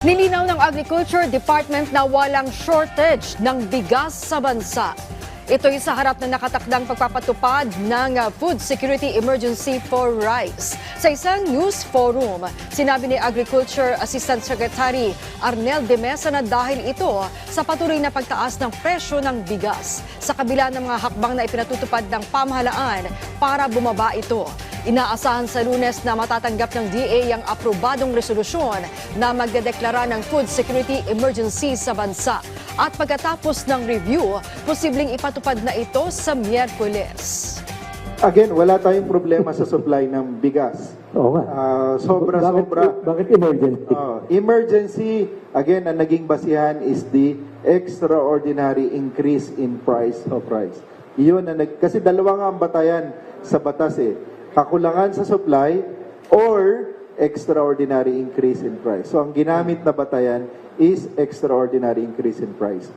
Nilinaw ng Agriculture Department na walang shortage ng bigas sa bansa. Ito'y sa harap na nakatakdang pagpapatupad ng Food Security Emergency for Rice. Sa isang news forum, sinabi ni Agriculture Assistant Secretary Arnel de Mesa na dahil ito sa patuloy na pagtaas ng presyo ng bigas sa kabila ng mga hakbang na ipinatutupad ng pamahalaan para bumaba ito. Inaasahan sa Lunes na matatanggap ng DA ang aprobadong resolusyon na magdedeklara ng food security emergency sa bansa. At pagkatapos ng review, posibleng ipatupad na ito sa Miyerkules. Again, wala tayong problema sa supply ng bigas. Oo nga. Sobra-sobra. Bakit emergency? Emergency, again, ang naging basihan is the extraordinary increase in price of rice. Iyon, kasi dalawa nga ang batayan sa batas kakulangan sa supply or extraordinary increase in price. So ang ginamit na batayan is extraordinary increase in price.